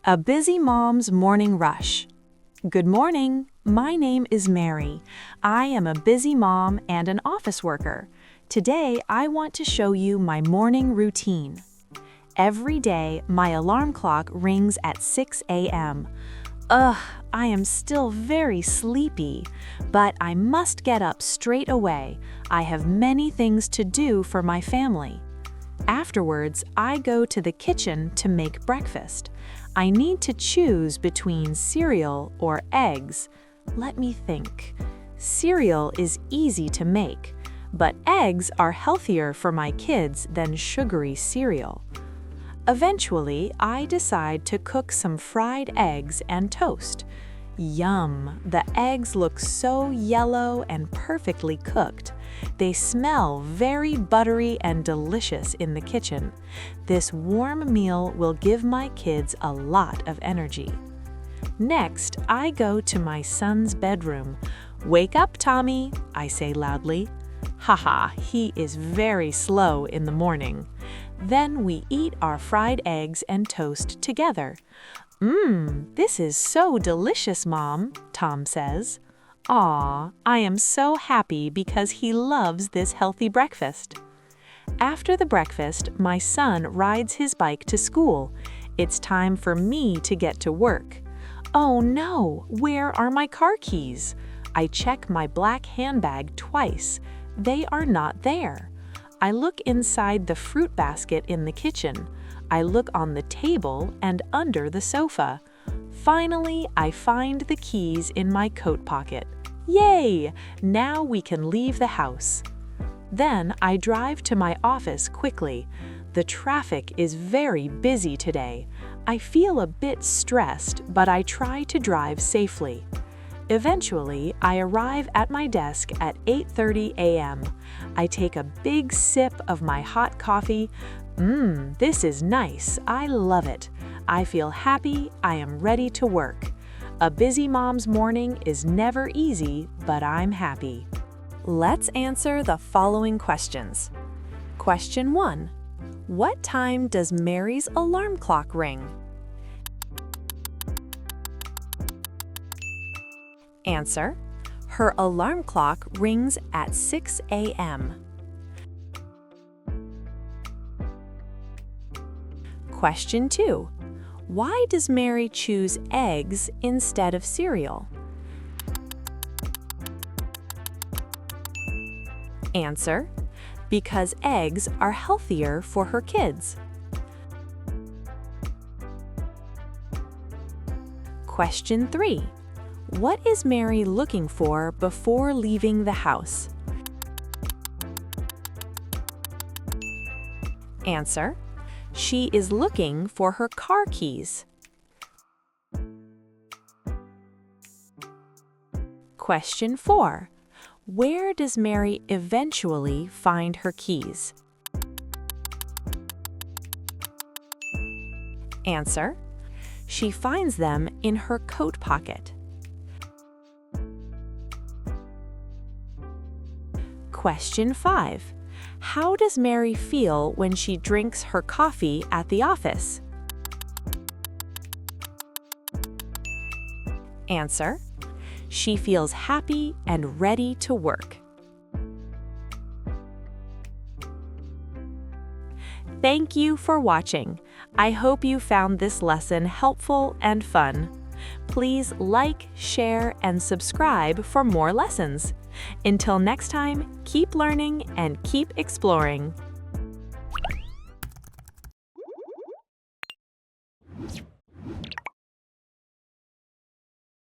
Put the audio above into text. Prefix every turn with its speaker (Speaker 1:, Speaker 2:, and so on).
Speaker 1: A busy mom's morning rush. Good morning. My name is Mary. I am a busy mom and an office worker. Today, I want to show you my morning routine. Every day, my alarm clock rings at 6 a.m. Ugh, I am still very sleepy, but I must get up straight away. I have many things to do for my family. Afterwards, I go to the kitchen to make breakfast. I need to choose between cereal or eggs. Let me think. Cereal is easy to make, but eggs are healthier for my kids than sugary cereal. Eventually, I decide to cook some fried eggs and toast. Yum! The eggs look so yellow and perfectly cooked. They smell very buttery and delicious in the kitchen. This warm meal will give my kids a lot of energy. Next, I go to my son's bedroom. "Wake up, Tommy," I say loudly. Haha, he is very slow in the morning. Then we eat our fried eggs and toast together. This is so delicious, Mom," Tom says. Aw, I am so happy because he loves this healthy breakfast. After the breakfast, my son rides his bike to school. It's time for me to get to work. Oh no, where are my car keys? I check my black handbag twice. They are not there. I look inside the fruit basket in the kitchen. I look on the table and under the sofa. Finally, I find the keys in my coat pocket. Yay! Now we can leave the house. Then I drive to my office quickly. The traffic is very busy today. I feel a bit stressed, but I try to drive safely. Eventually, I arrive at my desk at 8:30 a.m. I take a big sip of my hot coffee. This is nice. I love it. I feel happy. I am ready to work. A busy mom's morning is never easy, but I'm happy. Let's answer the following questions. Question 1. What time does Mary's alarm clock ring? Answer. Her alarm clock rings at 6 a.m. Question 2. Why does Mary choose eggs instead of cereal? Answer. Because eggs are healthier for her kids. Question 3. What is Mary looking for before leaving the house? Answer. She is looking for her car keys. Question 4. Where does Mary eventually find her keys? Answer. She finds them in her coat pocket. Question 5. How does Mary feel when she drinks her coffee at the office? Answer. She feels happy and ready to work. Thank you for watching. I hope you found this lesson helpful and fun. Please like, share, and subscribe for more lessons. Until next time, keep learning and keep exploring.